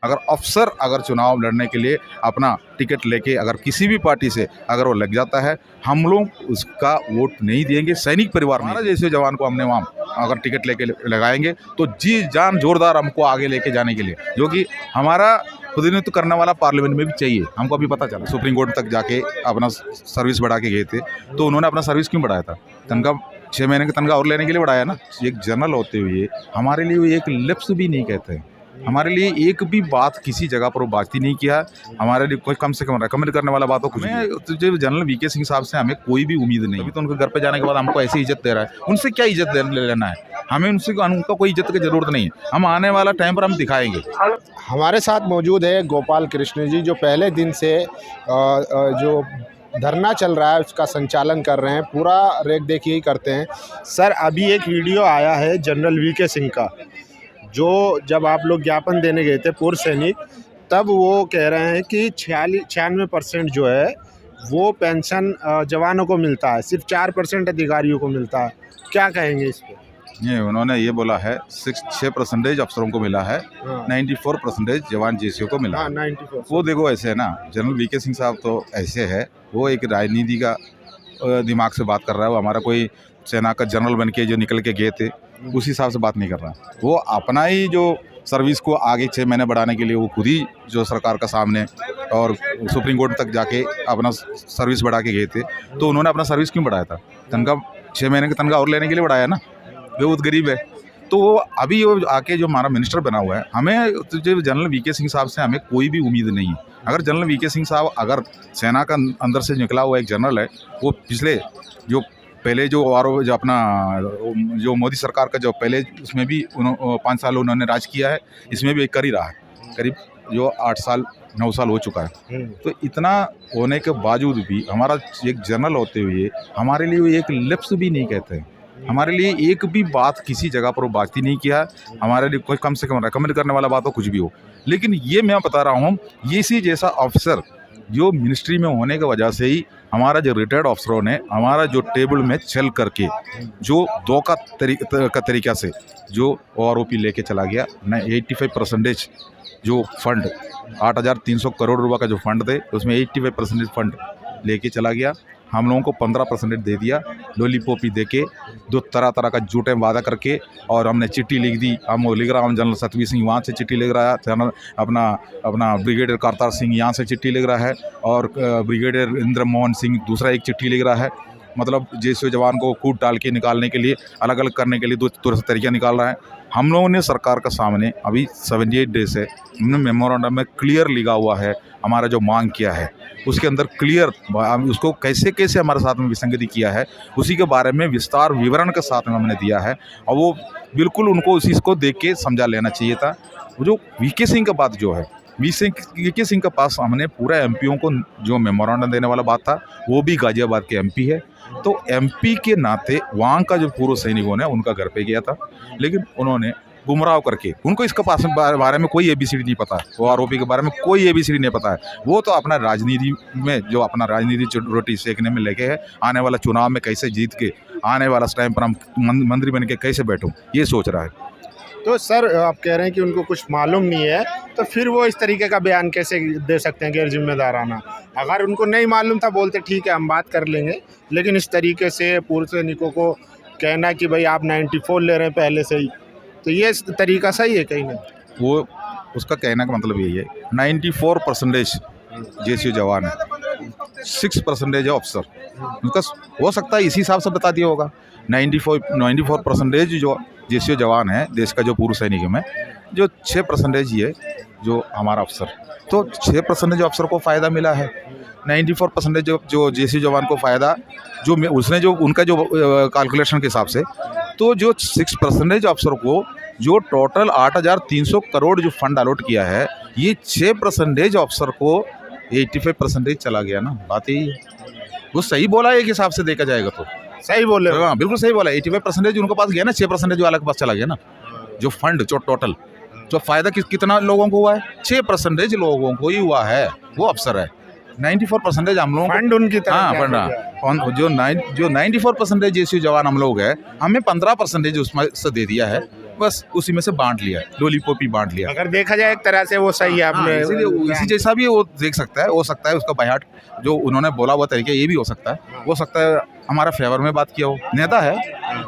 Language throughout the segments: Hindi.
अगर अफसर अगर चुनाव लड़ने के लिए अपना टिकट लेके अगर किसी भी पार्टी से अगर वो लग जाता है, हम लोग उसका वोट नहीं देंगे। सैनिक परिवार हमारा जैसे जवान को हमने वहाँ अगर टिकट लेके लगाएंगे तो जी जान जोरदार हमको आगे लेके जाने के लिए, जो कि हमारा प्रतिनिधित्व करने वाला पार्लियामेंट में भी चाहिए। हमको अभी पता चला सुप्रीम कोर्ट तक जाके अपना सर्विस बढ़ा के गए थे, तो उन्होंने अपना सर्विस क्यों बढ़ाया था? तनख्वाह 6 महीने की तनख्वाह और लेने के लिए बढ़ाया ना। एक जनरल होते हुए हमारे लिए वो एक लफ्ज़ भी नहीं कहते हैं, हमारे लिए एक भी बात किसी जगह पर वो बातचीत नहीं किया। हमारे लिए कोई कम से कम रेकमेंड करने वाला बात हो कुछ नहीं। जो जनरल वीके सिंह साहब से हमें कोई भी उम्मीद नहीं। अभी तो उनके घर पे जाने के बाद हमको ऐसी इज्जत दे रहा है, उनसे क्या इज्जत लेना है? हमें उनका कोई इज्जत की ज़रूरत नहीं है। हम आने वाला टाइम पर हम दिखाएंगे। हमारे साथ मौजूद है गोपाल कृष्ण जी, जो पहले दिन से जो धरना चल रहा है उसका संचालन कर रहे हैं, पूरा रेख देखिए ही करते हैं। सर, अभी एक वीडियो आया है जनरल वीके सिंह का, जो जब आप लोग ज्ञापन देने गए थे पूर्व सैनिक, तब वो कह रहे हैं कि 96% जो है वो पेंशन जवानों को मिलता है, सिर्फ 4% अधिकारियों को मिलता है। क्या कहेंगे इस पर? ये उन्होंने ये बोला है 6% अफसरों को मिला है, 94% जवान जेसीओ को मिला है। 94। वो देखो ऐसे है ना, जनरल वीके सिंह साहब तो ऐसे है, वो एक राजनीति का दिमाग से बात कर रहा है। वो हमारा कोई सेना का जनरल बन के जो निकल के गए थे उस हिसाब से बात नहीं कर रहा। वो अपना ही जो सर्विस को आगे 6 महीने बढ़ाने के लिए वो खुद ही जो सरकार का सामने और सुप्रीम कोर्ट तक जाके अपना सर्विस बढ़ा के गए थे, तो उन्होंने अपना सर्विस क्यों बढ़ाया था? तनख्वाह 6 महीने की तनख्वाह और लेने के लिए बढ़ाया ना। वो बहुत गरीब है, तो वो अभी वो आके जो हमारा मिनिस्टर बना हुआ है, हमें जो जनरल वीके सिंह साहब से हमें कोई भी उम्मीद नहीं है। अगर जनरल वीके सिंह साहब अगर सेना का अंदर से निकला हुआ एक जनरल है, वो पिछले जो पहले जो अपना जो मोदी सरकार का जो पहले उसमें भी 5 साल उन्होंने राज किया है, इसमें भी एक कर ही रहा है, करीब जो 8 साल 9 साल हो चुका है। तो इतना होने के बावजूद भी हमारा एक जनरल होते हुए हमारे लिए वो एक लफ्ज़ भी नहीं कहते हैं, हमारे लिए एक भी बात किसी जगह पर वो बात ही नहीं किया। हमारे लिए कोई कम से कम रेकमेंड करने वाला बात हो कुछ भी हो। लेकिन ये मैं बता रहा हूँ, ये इसी जैसा अफसर जो मिनिस्ट्री में होने की वजह से ही हमारा जो रिटायर्ड अफसरों ने हमारा जो टेबल में चल करके जो धोखा तरीका से जो OROP लेके चला गया ना, 85% जो फंड 8,300 करोड़ रुपए का जो फंड थे उसमें 85% फंड लेके चला गया। हम लोगों को 15% दे दिया, लॉलीपॉपी दे के, दो तरह तरह का झूठे वादा करके, और हमने चिट्ठी लिख दी। हम वो लिख रहा हूँ, जनरल सतवीर सिंह वहाँ से चिट्ठी लिख रहा है, जनरल अपना ब्रिगेडियर करतार सिंह यहाँ से चिट्ठी लिख रहा है, और ब्रिगेडियर इंद्र मोहन सिंह दूसरा एक चिट्ठी लिख रहा है। मतलब जैसे जवान को कूट डाल के निकालने के लिए, अलग अलग करने के लिए दो तरीका निकाल रहा है। हम लोगों ने सरकार का सामने अभी 78 डेज है, हमने मेमोरेंडम में क्लियर लिखा हुआ है हमारा जो मांग किया है, उसके अंदर क्लियर उसको कैसे कैसे हमारे साथ में विसंगति किया है उसी के बारे में विस्तार विवरण के साथ में हमने दिया है। और वो बिल्कुल उनको उसी को देख के समझा लेना चाहिए था। वो जो वीके सिंह का बात जो है, वीके सिंह के पास हमने पूरा एमपीओं को जो मेमोरेंडम देने वाला बात था, वो भी गाजियाबाद के एमपी है, तो एमपी के नाते वहाँ का जो पूर्व सैनिकों ने उनका घर पे गया था, लेकिन उन्होंने गुमराह करके, उनको इसका पास बारे में कोई ABCD नहीं पता है, OROP के बारे में कोई ABCD नहीं पता है। वो तो अपना राजनीति में जो अपना राजनीति रोटी सेकने में लगे है, आने वाला चुनाव में कैसे जीत के आने वाला टाइम पर हम मंत्री बन के कैसे बैठूं, ये सोच रहा है। तो सर, आप कह रहे हैं कि उनको कुछ मालूम नहीं है, तो फिर वो इस तरीके का बयान कैसे दे सकते हैं गैर जिम्मेदाराना? अगर उनको नहीं मालूम था, बोलते ठीक है हम बात कर लेंगे, लेकिन इस तरीके से पूर्व सैनिकों को कहना कि भाई आप 94 ले रहे हैं पहले से ही, तो ये तरीका सही है कहीं नहीं? वो उसका कहने का मतलब यही है, 94% जेसीओ जवान है, 6% है अफसर। उनका हो सकता है इसी हिसाब से बता दिया होगा। 94% जो जेसीओ जवान है देश का, जो पूर्व सैनिक में जो 6% ही है जो हमारा अफसर, तो 6% जो अफसर को फ़ायदा मिला है, 94% जो जेसीओ जवान को फ़ायदा जो उसने जो उनका जो कैलकुलेशन के हिसाब से, तो जो 6% अफसर को जो टोटल 8,300 करोड़ जो फंड अलॉट किया है, ये 6% अफसर को 85% चला गया ना। बात यही है, वो सही बोला है एक हिसाब से देखा जाएगा तो। सही बोले? हाँ बिल्कुल सही बोला। 85% उनके पास गया ना, 6% जो अलग पास चला गया ना। जो फंड जो टोटल जो फायदा कितना लोगों को हुआ है, 6% लोगों को ही हुआ है, वो अफसर है। 94% हम लोग फंड उनकी तरफ। हाँ फंड जो 94% जेसीओ जवान हम लोग है, हमें 15% उसमें से दे दिया है। बस उसी में से बांट लिया, लॉलीपॉप ही बांट लिया। अगर देखा जाए एक तरह से वो सही है, आपने इसीलिए इसी जैसा भी वो देख सकता है, हो सकता है उसका बायहाट जो उन्होंने बोला हुआ तरीके ये भी हो सकता है, हो सकता है हमारा फेवर में बात किया हो। नेता है,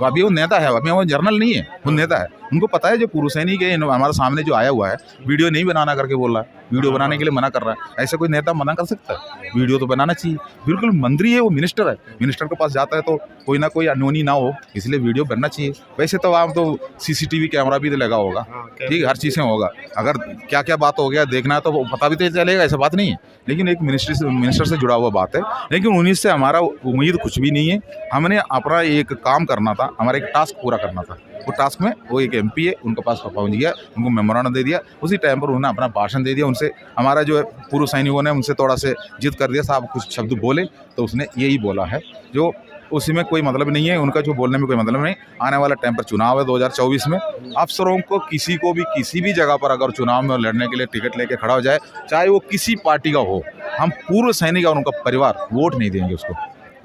अभी वो नेता है, अभी वो जर्नल नहीं है, वो नेता है। उनको पता है जो पूर्व सैनिक है हमारे सामने जो आया हुआ है, वीडियो नहीं बनाना करके बोल रहा है, वीडियो बनाने के लिए मना कर रहा है। ऐसे कोई नेता मना कर सकता है? वीडियो तो बनाना चाहिए। बिल्कुल मंत्री है, वो मिनिस्टर है, मिनिस्टर के पास जाता है तो कोई ना कोई अनहोनी ना हो, इसलिए वीडियो बनना चाहिए। वैसे तो आप तो CCTV कैमरा भी तो लगा होगा, ठीक है, हर चीज़ से होगा। अगर क्या क्या बात हो गया देखना है तो वो पता भी तो चलेगा, ऐसा बात नहीं है। लेकिन एक मिनिस्टर से जुड़ा हुआ बात है, लेकिन उन्हीं से हमारा उम्मीद कुछ भी नहीं है। हमने अपना एक काम करना था, हमारा एक टास्क पूरा करना था। वो टास्क में वो एक MP है, उनके पास पहुंच गया, उनको मेमोरेंडम दे दिया, उसी टाइम पर उन्होंने अपना भाषण दे दिया। उनसे हमारा जो पूर्व सैनिकों ने उनसे थोड़ा से जिद कर दिया, साहब कुछ शब्द बोले, तो उसने यही बोला है जो उसी में कोई मतलब नहीं है, उनका जो बोलने में कोई मतलब नहीं। आने वाला टाइम पर चुनाव है 2024 में, अफसरों को किसी को भी किसी भी जगह पर अगर चुनाव में लड़ने के लिए टिकट लेके खड़ा हो जाए, चाहे वो किसी पार्टी का हो, हम पूर्व सैनिक और उनका परिवार वोट नहीं देंगे उसको।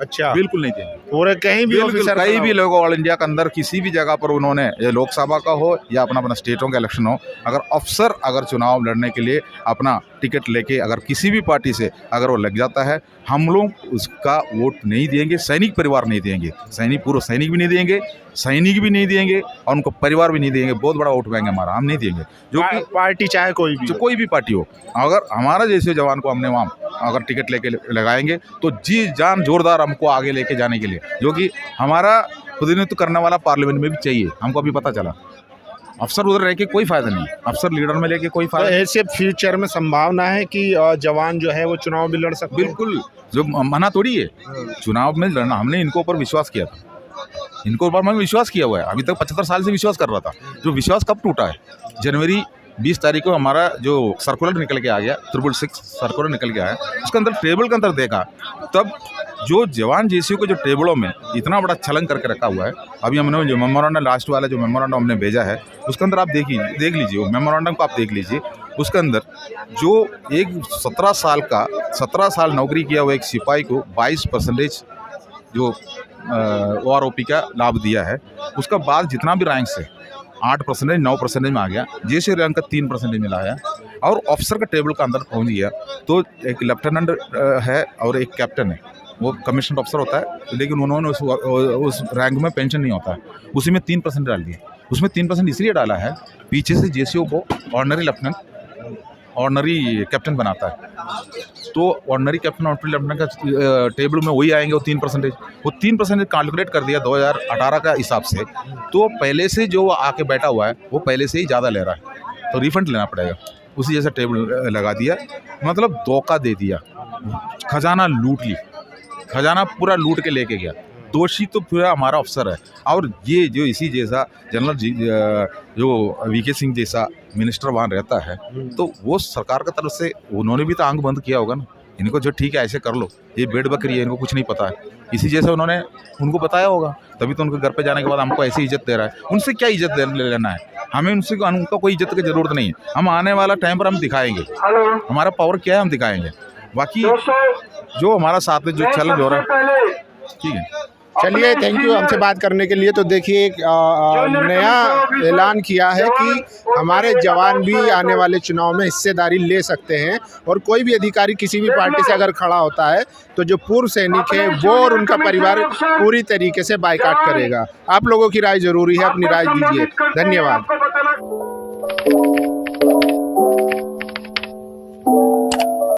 अच्छा, बिल्कुल नहीं देंगे। पूरे कहीं भी ऑफिसर कहीं भी लोग ऑल इंडिया के अंदर किसी भी जगह पर उन्होंने, ये लोकसभा का हो या अपना अपना स्टेटों का इलेक्शन हो, अगर अफसर अगर चुनाव लड़ने के लिए अपना टिकट लेके अगर किसी भी पार्टी से अगर वो लग जाता है, हम लोग उसका वोट नहीं देंगे। सैनिक परिवार नहीं देंगे, सैनिक पूर्व सैनिक भी नहीं देंगे, सैनिक भी नहीं देंगे और उनको परिवार भी नहीं देंगे। बहुत बड़ा वोट बैंक है हमारा, हम नहीं देंगे। जो कि पार्टी चाहे कोई भी पार्टी हो, अगर हमारा जैसे जवान को हमने वहाँ अगर टिकट लेके लगाएंगे तो जी जान जोरदार हमको आगे लेके जाने के लिए, जो कि हमारा प्रतिनिधित्व करने वाला पार्लियामेंट में भी चाहिए। हमको अभी पता चला अफसर उधर रह के कोई फायदा नहीं, अफसर लीडर में लेके कोई फायदा नहीं। ऐसे फ्यूचर में संभावना है कि जवान जो है वो चुनाव भी लड़ सकते हैं? बिल्कुल, जो मना थोड़ी है चुनाव में लड़ना। हमने इनको ऊपर विश्वास किया था, इनको ऊपर मैंने विश्वास किया हुआ है, अभी तक 75 साल से विश्वास कर रहा था। जो विश्वास कब टूटा है? जनवरी 20 तारीख को हमारा जो सर्कुलर निकल के आ गया, 666 सर्कुलर निकल के आया, उसके अंदर टेबल के अंदर देखा, तब जो जवान JCU के जो टेबलों में इतना बड़ा छलन करके रखा हुआ है। अभी हमने जो मेमोरेंडम लास्ट वाला जो मेमोरेंडम हमने भेजा है, उसके अंदर आप देख लीजिए, वो मेमोरेंडम को आप देख लीजिए। उसके अंदर जो एक 17 साल नौकरी किया हुआ एक सिपाही को 22% जो OROP का लाभ दिया है, उसका बाद जितना भी रैंक से 8% 9% में आ गया, जैसे रैंक का 3% मिला है और ऑफिसर का टेबल का अंदर पहुंच गया। तो एक लेफ्टिनेंट है और एक कैप्टन है, वो कमीशन ऑफिसर होता है, लेकिन उन्होंने उस रैंक में पेंशन नहीं होता है, उसी में 3% डाल दिया। उसमें 3% इसलिए डाला है, पीछे से JCU को ऑर्डिनरी लेफ्टिनेंट ऑर्डिनरी कैप्टन बनाता है, तो ऑर्डिनरी कैप्टन ऑर्डिनरी लेफ्टिनेंट का टेबल में वही आएंगे वो 3%। वो 3% कैलकुलेट कर दिया 2018 का हिसाब से, तो पहले से जो आके बैठा हुआ है वो पहले से ही ज़्यादा ले रहा है, तो रिफंड लेना पड़ेगा। उसी जैसा टेबल लगा दिया, मतलब धोखा दे दिया, खजाना लूट ली, खजाना पूरा लूट के लेके गया। दोषी तो पूरा हमारा अफसर है। और ये जो इसी जैसा जनरल जो VK सिंह जैसा मिनिस्टर वहाँ रहता है, तो वो सरकार की तरफ से उन्होंने भी तो आंख बंद किया होगा ना, इनको जो ठीक है ऐसे कर लो, ये बेड बकरी है, इनको कुछ नहीं पता है। इसी जैसे उन्होंने उनको बताया होगा, तभी तो उनके घर पे जाने के बाद हमको ऐसी इज्जत दे रहा है। उनसे क्या इज्जत लेना है? हमें उनका कोई इज्जत की ज़रूरत नहीं है। हम आने वाला टाइम पर हम दिखाएंगे हमारा पावर क्या है, हम दिखाएंगे। बाकी जो हमारा साथ में जो चैलेंज हो रहा है, ठीक है। चलिए, थैंक यू हमसे बात करने के लिए। तो देखिए, एक नया ऐलान किया है कि हमारे जवान भी आने वाले चुनाव में हिस्सेदारी ले सकते हैं, और कोई भी अधिकारी किसी भी पार्टी से अगर खड़ा होता है तो जो पूर्व सैनिक है वो और उनका परिवार पूरी तरीके से बायकॉट करेगा। आप लोगों की राय ज़रूरी है, अपनी राय दीजिए। धन्यवाद।